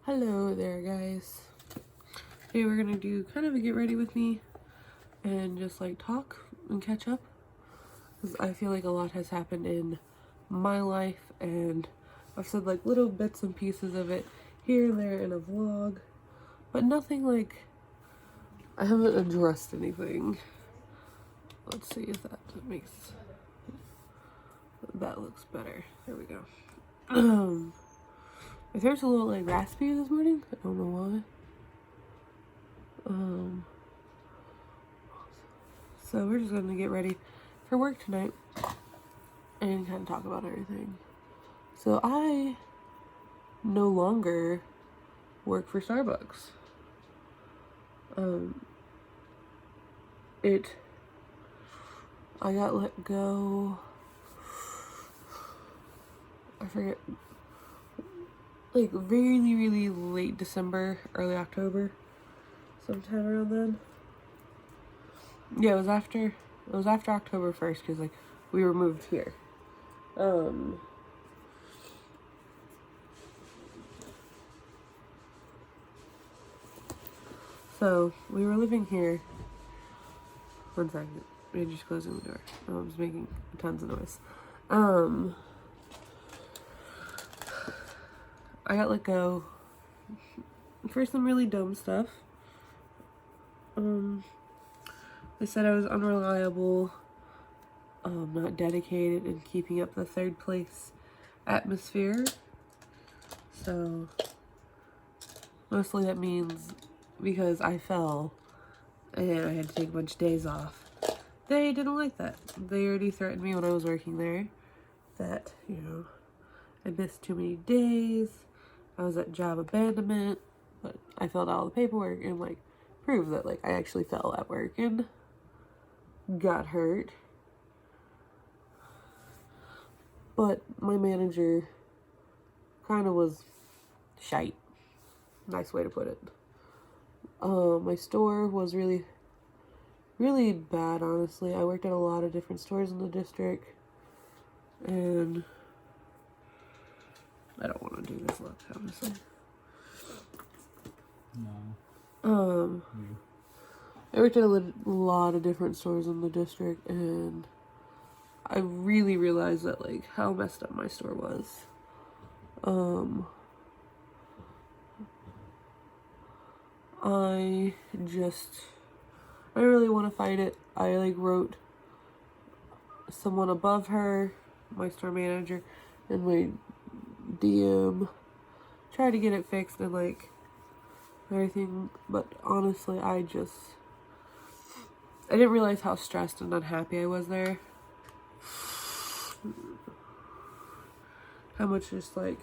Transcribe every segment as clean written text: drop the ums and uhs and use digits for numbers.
Hello there, guys. Today we're gonna do kind of a get ready with me and just like talk and catch up, because I feel like a lot has happened in my life and I've said like little bits and pieces of it here and there in a vlog, but nothing like I haven't addressed anything. Let's see if that makes that looks better. There we go. My throat's a little like raspy this morning. I don't know why. So we're just gonna get ready for work tonight and kind of talk about everything. So I no longer work for Starbucks. I got let go, I forget, like really late December, early October, sometime around then. Yeah, it was after October 1st, because like we were moved here. So we were living here. One second, we're just closing the door. I was making tons of noise. I got let go for some really dumb stuff. They said I was unreliable, not dedicated in keeping up the third place atmosphere. So mostly that means because I fell and I had to take a bunch of days off. They didn't like that. They already threatened me when I was working there that, you know, I missed too many days. I was at job abandonment, but I filled out all the paperwork and like proved that like I actually fell at work and got hurt. But my manager kind of was shite. Nice way to put it. My store was really bad, honestly. I worked at a lot of different stores in the district, and I don't want to do this look, honestly. No. I worked at a lot of different stores in the district, and I really realized that like how messed up my store was. I really want to fight it. I like wrote someone above her, my store manager, and my DM, tried to get it fixed and like everything, but honestly I didn't realize how stressed and unhappy I was there. How much just like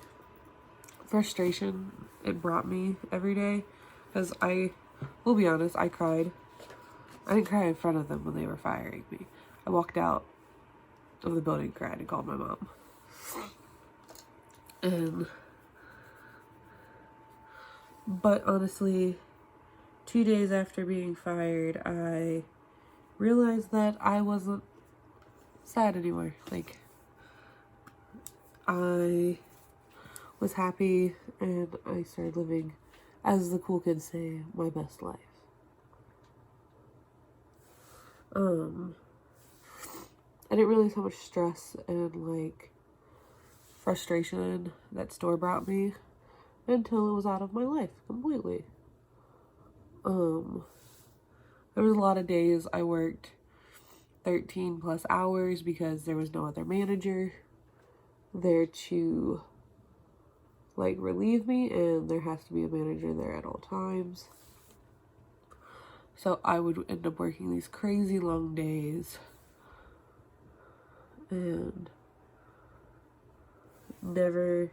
frustration it brought me every day. Because I will be honest, I cried. I didn't cry in front of them when they were firing me. I walked out of the building, cried, and called my mom. But honestly, 2 days after being fired, I realized that I wasn't sad anymore. Like, I was happy and I started living, as the cool kids say, my best life. I didn't realize how much stress and like frustration that store brought me until it was out of my life completely. There was a lot of days I worked 13 plus hours because there was no other manager there to like relieve me, and there has to be a manager there at all times. So I would end up working these crazy long days and never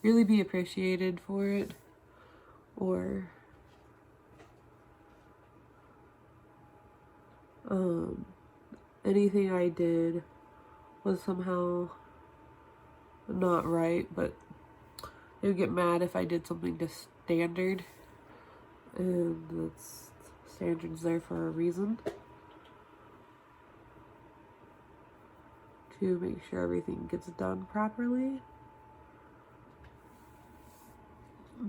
really be appreciated for it, or anything I did was somehow not right, but they would get mad if I did something to standard, and that's standards there for a reason, to make sure everything gets done properly.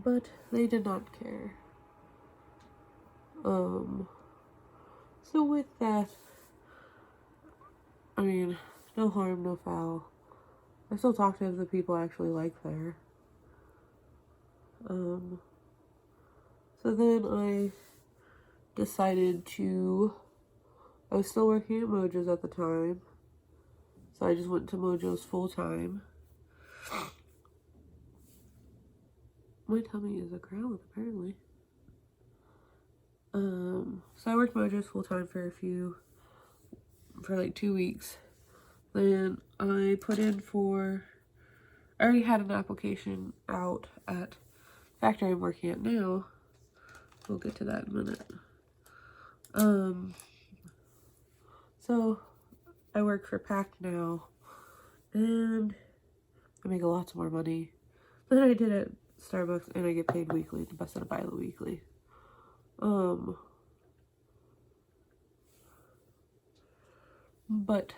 but they did not care. So with that, I mean, no harm, no foul. I still talk to the people I actually like there. So then I decided I was still working at Mojo's at the time, so I just went to Mojo's full time. My tummy is a growling, apparently. So I worked Mojo's full time for like 2 weeks. Then I put in I already had an application out at the factory I'm working at now. We'll get to that in a minute. So I work for PAC now, and I make lots more money than I did at Starbucks, and I get paid weekly instead of bi-weekly. But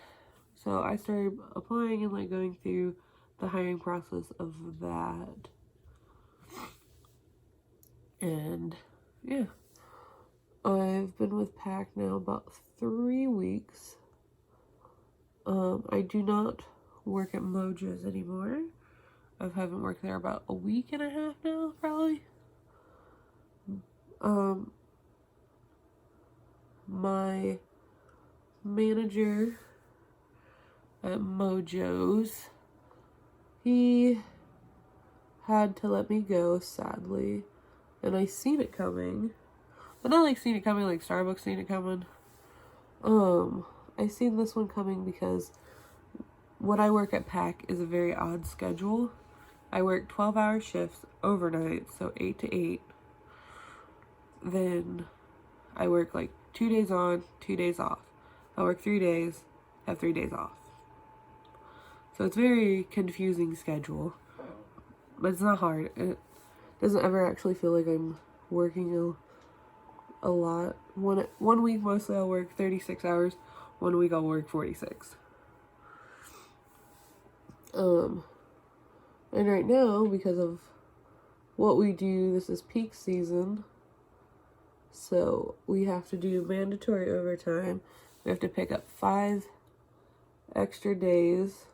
so I started applying and like going through the hiring process of that. And yeah, I've been with PAC now about 3 weeks. I do not work at Mojo's anymore. I haven't worked there about a week and a half now, probably. My manager at Mojo's, he had to let me go, sadly. And I seen it coming. But not like seen it coming like Starbucks seen it coming. I seen this one coming because what I work at PAC is a very odd schedule. I work 12-hour shifts overnight, so 8 to 8. Then I work like 2 days on, 2 days off. I work 3 days, have 3 days off. So it's a very confusing schedule. But it's not hard. It doesn't ever actually feel like I'm working a lot. One week mostly I'll work 36 hours. 1 week I'll work 46. And right now, because of what we do, this is peak season. So we have to do mandatory overtime. We have to pick up 5 extra days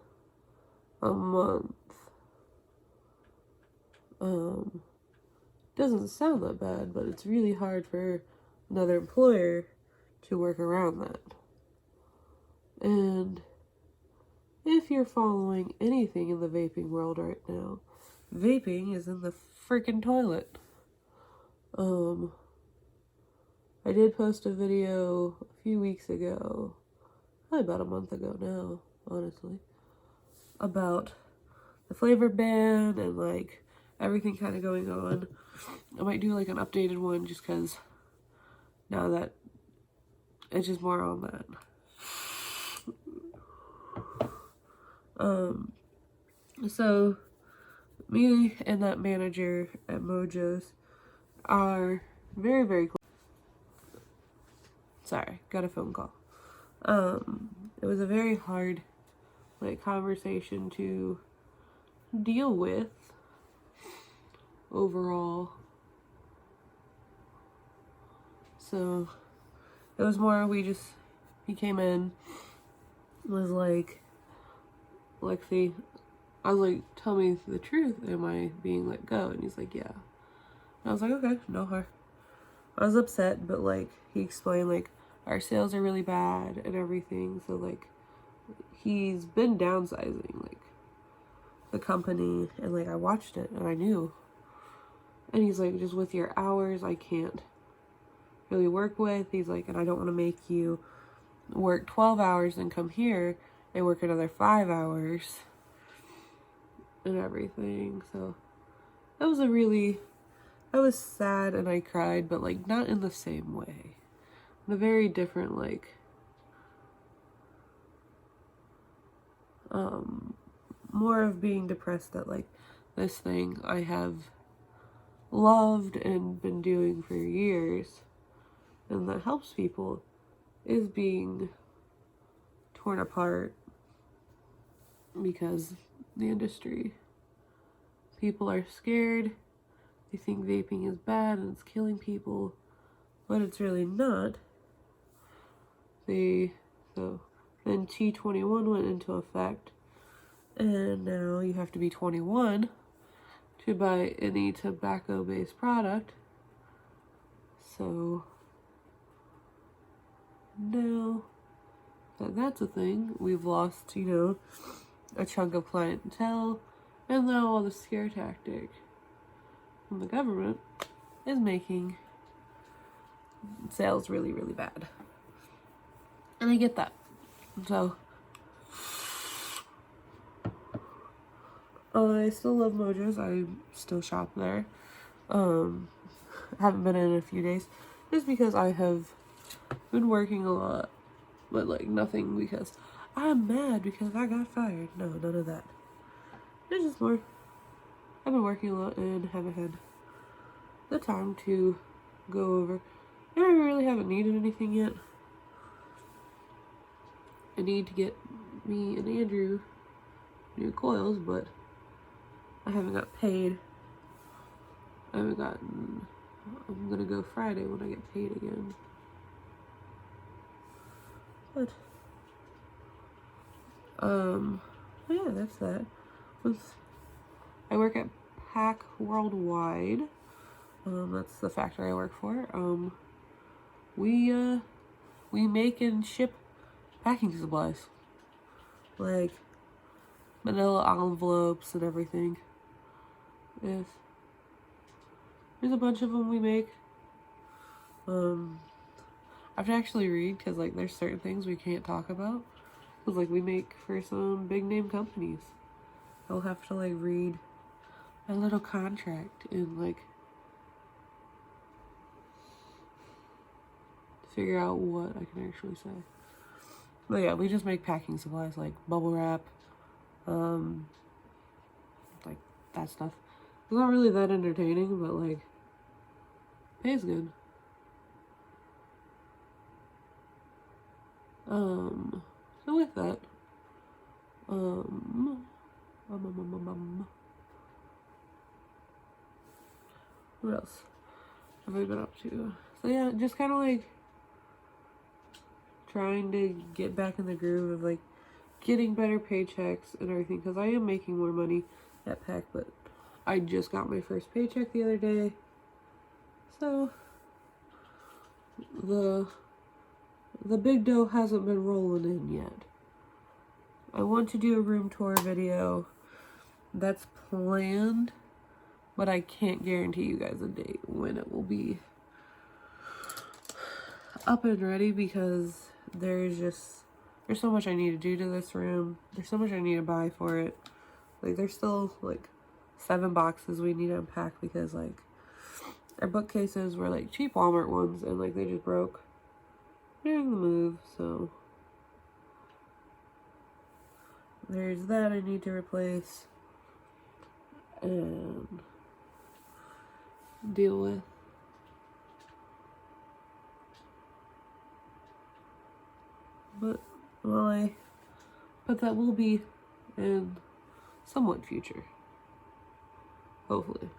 a month. Doesn't sound that bad, but it's really hard for another employer to work around that. And if you're following anything in the vaping world right now, vaping is in the freaking toilet. I did post a video a few weeks ago, probably about a month ago now, honestly, about the flavor ban and like everything kind of going on. I might do like an updated one just because now that it's just more on that. So me and that manager at Mojo's are very, very close. Sorry, got a phone call. It was a very hard like conversation to deal with overall. So it was more he came in, was like, Lexi, I was like, tell me the truth, am I being let go? And he's like, yeah. And I was like, okay, no harm. I was upset, but like he explained like our sales are really bad and everything, so like he's been downsizing like the company, and like I watched it and I knew. And he's like, just with your hours I can't really work with. He's like, and I don't want to make you work 12 hours and come here and work another 5 hours and everything. So that was I was sad and I cried, but like not in the same way. In a very different like more of being depressed that like this thing I have loved and been doing for years and that helps people is being torn apart because the industry. People are scared They think vaping is bad and it's killing people, but it's really not. So then T21 went into effect, and now you have to be 21 to buy any tobacco-based product. So now that that's a thing, we've lost, you know, a chunk of clientele, and now all the scare tactic from the government is making sales really, really bad. And I get that. So I still love Mojo's. I still shop there. Haven't been in a few days just because I have been working a lot, but like nothing because I'm mad because I got fired. No, none of that. It's just more I've been working a lot and haven't had the time to go over. And I really haven't needed anything yet. I need to get me and Andrew new coils, but I haven't got paid. I haven't gotten. I'm gonna go Friday when I get paid again. But yeah, that's that. I work at Pack Worldwide. That's the factory I work for. We make and ship packing supplies, like manila envelopes and everything. There's a bunch of them we make. I have to actually read because like there's certain things we can't talk about. Cause like we make for some big name companies. I'll have to like read a little contract and like figure out what I can actually say. But yeah, we just make packing supplies like bubble wrap, like that stuff. It's not really that entertaining, but like pays good. So with that, what else have I been up to? So yeah, just kind of like trying to get back in the groove of like getting better paychecks and everything, because I am making more money at Pack, but I just got my first paycheck the other day, so the big dough hasn't been rolling in yet. I want to do a room tour video. That's planned, but I can't guarantee you guys a date when it will be up and ready, because there's so much I need to do to this room. There's so much I need to buy for it. Like there's still like 7 boxes we need to unpack because like our bookcases were like cheap Walmart ones and like they just broke during the move, so there's that I need to replace and deal with. But that will be in somewhat future, hopefully.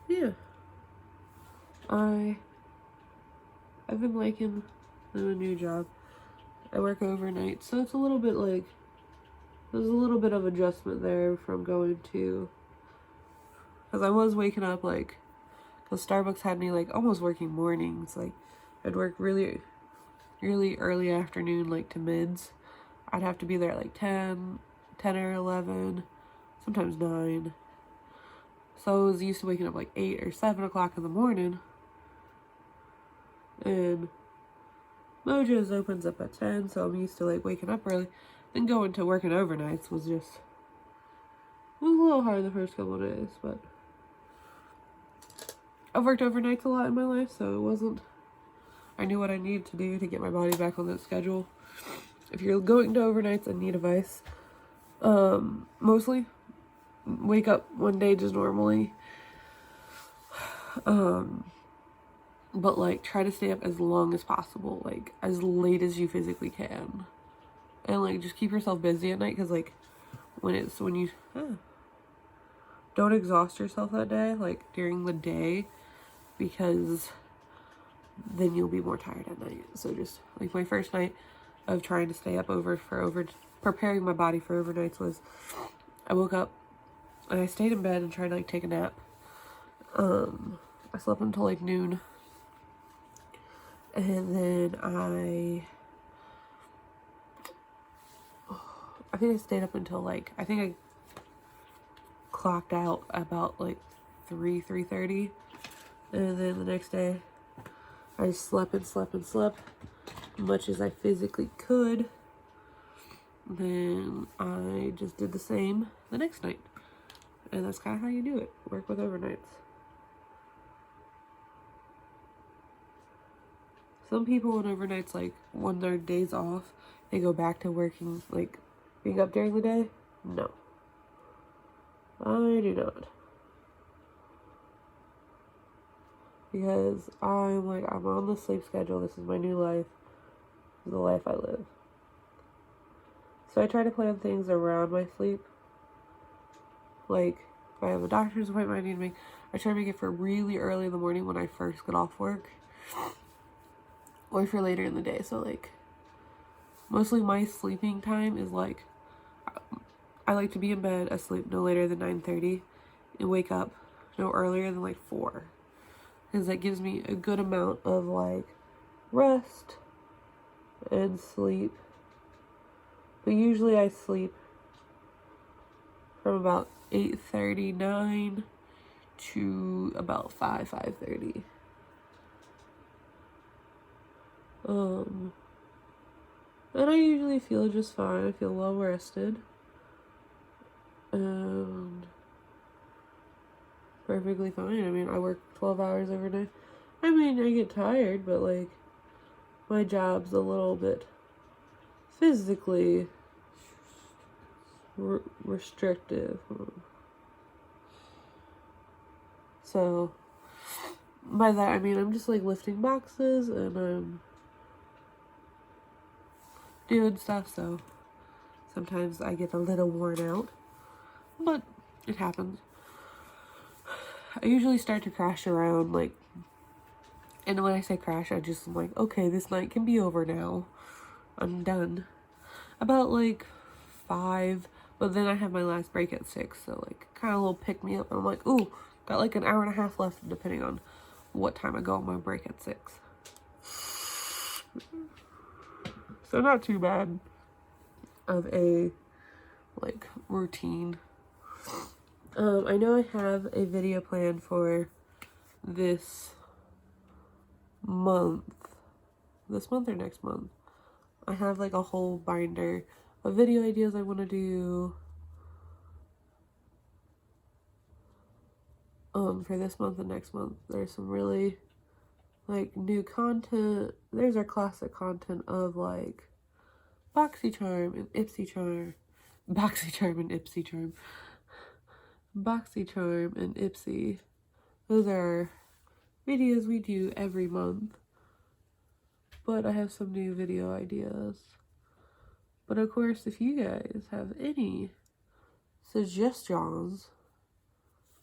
Yeah. I've been liking the new job. I work overnight, so it's a little bit like there's a little bit of adjustment there from going to, because I was waking up like, because Starbucks had me like almost working mornings. Like I'd work really early afternoon, like to mids. I'd have to be there at like 10 or 11, sometimes 9. So I was used to waking up like 8 or 7 o'clock in the morning. And Mojo's opens up at 10, so I'm used to like waking up early. Then going to working overnights was a little hard the first couple of days, but I've worked overnights a lot in my life, so it wasn't, I knew what I needed to do to get my body back on that schedule. If you're going to overnights and need advice, mostly wake up one day just normally, but like try to stay up as long as possible, like as late as you physically can, and like just keep yourself busy at night, because like when you don't exhaust yourself that day, like during the day, because then you'll be more tired at night. So just like my first night of trying to stay up preparing my body for overnights was, I woke up and I stayed in bed and tried to like take a nap. I slept until like noon, and then I think I stayed up until like, I think I clocked out about like 3:30, and then the next day I slept and slept and slept much as I physically could. Then I just did the same the next night, and that's kind of how you do it. Work with overnights. Some people on overnights, like when their days off, they go back to working, like being up during the day. No, I do not. Because I'm on the sleep schedule. This is my new life. This is the life I live. So I try to plan things around my sleep. Like, if I have a doctor's appointment I need to make, I try to make it for really early in the morning when I first get off work. Or for later in the day. So, like, mostly my sleeping time is like, I like to be in bed asleep no later than 9:30 and wake up no earlier than like 4. Because that gives me a good amount of like rest and sleep. But usually I sleep from about 8:39 to about 5:30. And I usually feel just fine. I feel well rested. And perfectly fine. I mean, I work 12 hours overnight. I mean, I get tired, but like, my job's a little bit physically restrictive. So, by that I mean I'm just like lifting boxes and I'm doing stuff, so sometimes I get a little worn out, but it happens. I usually start to crash around like, and when I say crash, I just am like, okay, this night can be over now. I'm done. About like 5, but then I have my last break at 6, so like kind of a little pick me up, and I'm like, ooh, got like an hour and a half left depending on what time I go on my break at 6. So not too bad of a like routine. I know I have a video planned for this month or next month. I have like a whole binder of video ideas I want to do for this month and next month. There's some really like new content. There's our classic content of like BoxyCharm and IpsyCharm. BoxyCharm and IpsyCharm. BoxyCharm and Ipsy. Those are videos we do every month. But I have some new video ideas. But of course, if you guys have any suggestions,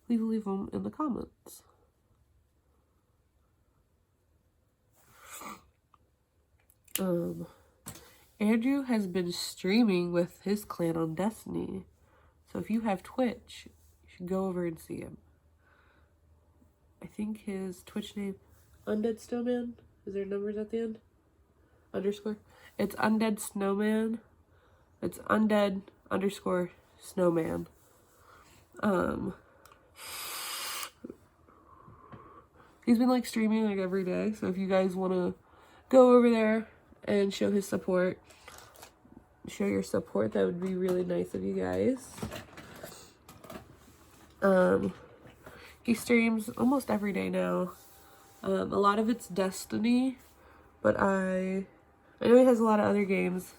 please leave them in the comments. Andrew has been streaming with his clan on Destiny. So if you have Twitch, you should go over and see him. I think his Twitch name, Undead Snowman. Is there numbers at the end? Underscore. It's Undead Snowman. It's Undead _ Snowman. He's been like streaming like every day. So if you guys want to go over there and show his support, show your support, that would be really nice of you guys. He streams almost every day now. A lot of it's Destiny, but I know he has a lot of other games,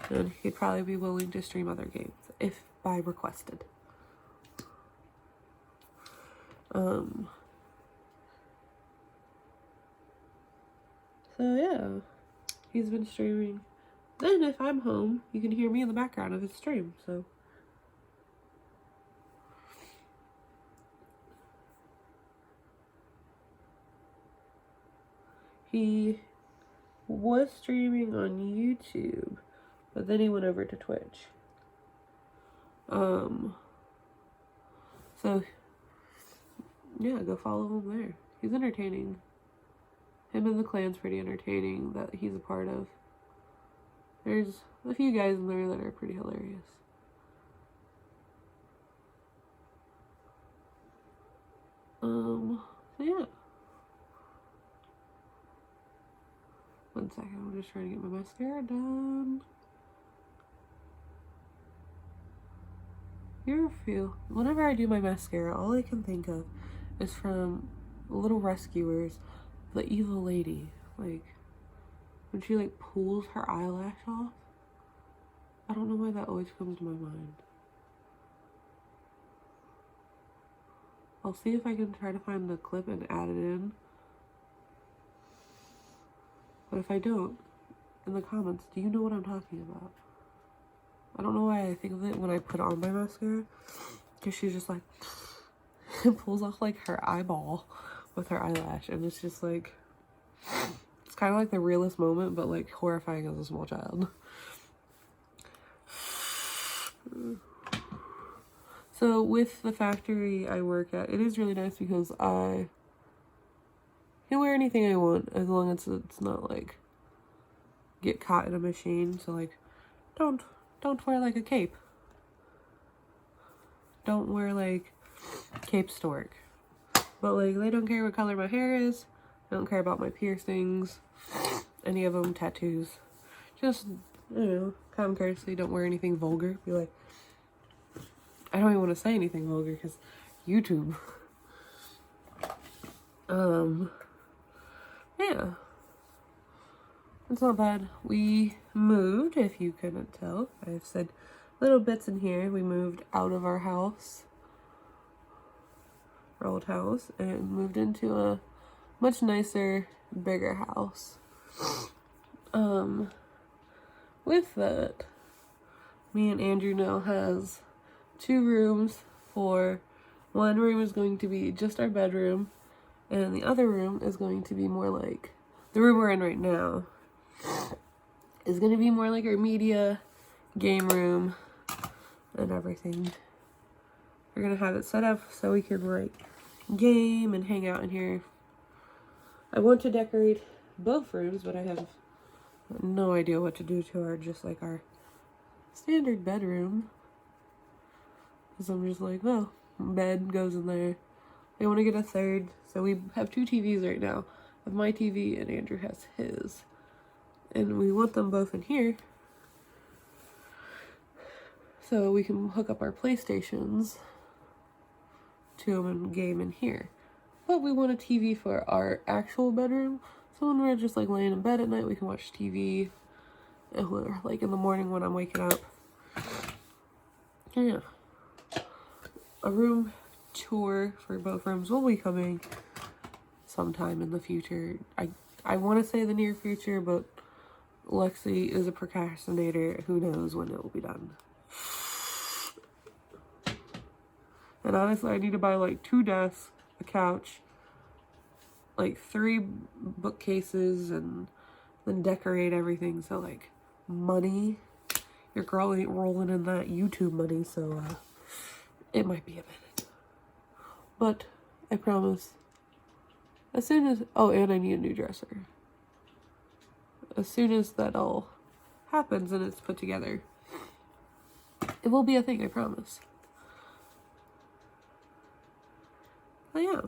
and he'd probably be willing to stream other games if by requested. So yeah, he's been streaming. Then if I'm home, you can hear me in the background of his stream, so He was streaming on YouTube, but then he went over to Twitch. So yeah, go follow him there. He's entertaining. Him and the clan's pretty entertaining that he's a part of. There's a few guys in there that are pretty hilarious. So yeah. One second, I'm just trying to get my mascara done. You ever feel, whenever I do my mascara, all I can think of is from Little Rescuers, the evil lady. Like, when she like pulls her eyelash off. I don't know why that always comes to my mind. I'll see if I can try to find the clip and add it in. But if I don't, in the comments, do you know what I'm talking about? I don't know why I think of it when I put on my mascara. Because she's just like, pulls off like her eyeball with her eyelash. And it's just like, it's kind of like the realest moment, but like horrifying as a small child. So with the factory I work at, it is really nice because I can wear anything I want as long as it's not like get caught in a machine. So like, don't wear like a cape. Don't wear like cape stork. But like, they don't care what color my hair is. They don't care about my piercings, any of them, tattoos. Just, you know, common courtesy. Don't wear anything vulgar. Be like, I don't even want to say anything vulgar because YouTube. Yeah. It's not bad. We moved, if you couldn't tell. I've said little bits in here. We moved out of our house, our old house, and moved into a much nicer, bigger house. With that, me and Andrew now has 2 rooms. One room is going to be just our bedroom, and the other room is going to be more like the room we're in right now. Is going to be more like our media, game room, and everything. We're going to have it set up so we can like game and hang out in here. I want to decorate both rooms, but I have no idea what to do to our standard bedroom. Because I'm just like, well, bed goes in there. I want to get a third. So we have 2 TVs right now. I have my TV and Andrew has his. And we want them both in here so we can hook up our PlayStations to them and game in here. But we want a TV for our actual bedroom, so when we're just like laying in bed at night, we can watch TV. And we're like in the morning when I'm waking up. Yeah. A room tour for both rooms will be coming sometime in the future. I want to say the near future, but Lexi is a procrastinator. Who knows when it will be done. And honestly, I need to buy like 2 desks, a couch, like 3 bookcases, and then decorate everything. So like, money. Your girl ain't rolling in that YouTube money, so it might be a minute. But I promise, as soon as, oh, and I need a new dresser. As soon as that all happens and it's put together, it will be a thing, I promise. But yeah,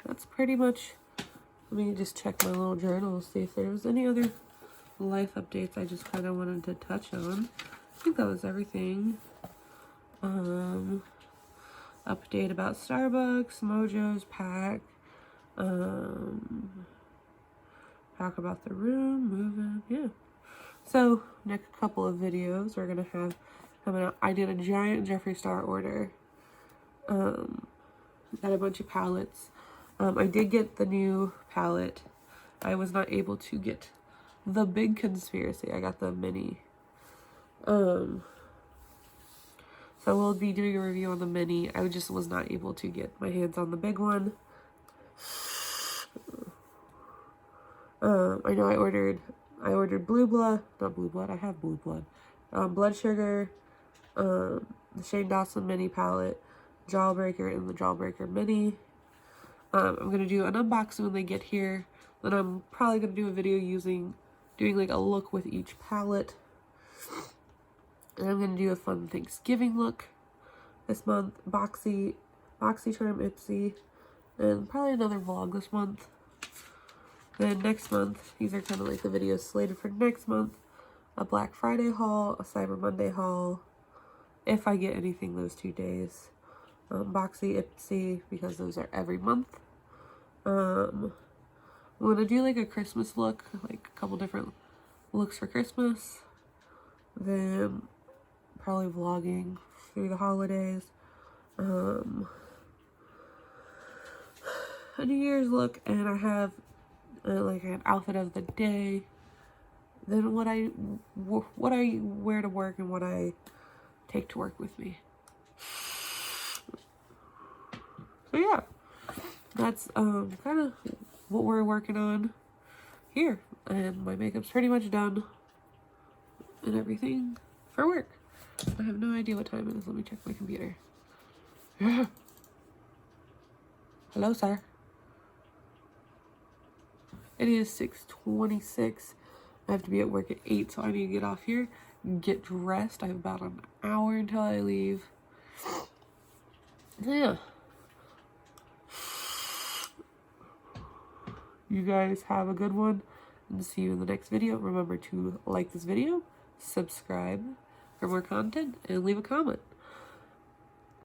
that's pretty much, let me just check my little journal, see if there was any other life updates I just kind of wanted to touch on. I think that was everything. Update about Starbucks, Mojo's pack, talk about the room, moving, yeah. So, next couple of videos we're gonna have coming out. I did a giant Jeffree Star order. Got a bunch of palettes. I did get the new palette. I was not able to get the big conspiracy. I got the mini. So we'll be doing a review on the mini. I just was not able to get my hands on the big one. I know I ordered Blue Blood, not Blue Blood, I have Blue Blood. Blood Sugar, the Shane Dawson Mini Palette, Jawbreaker, and the Jawbreaker Mini. I'm going to do an unboxing when they get here. Then I'm probably going to do a video doing like a look with each palette. And I'm going to do a fun Thanksgiving look this month. Boxy Charm Ipsy. And probably another vlog this month. Then next month, these are kind of like the videos slated for next month. A Black Friday haul, a Cyber Monday haul, if I get anything those 2 days. Boxy, Ipsy, because those are every month. I'm going to do like a Christmas look, like a couple different looks for Christmas. Then probably vlogging through the holidays. A New Year's look, and I have like an outfit of the day. Then what I wear to work and what I take to work with me. So yeah, that's kind of what we're working on here, and my makeup's pretty much done and everything for work. I have no idea what time it is. Let me check my computer. Hello, sir. It is 6:26. I have to be at work at 8, so I need to get off here, get dressed. I have about an hour until I leave. Yeah. You guys have a good one, and see you in the next video. Remember to like this video, subscribe for more content, and leave a comment.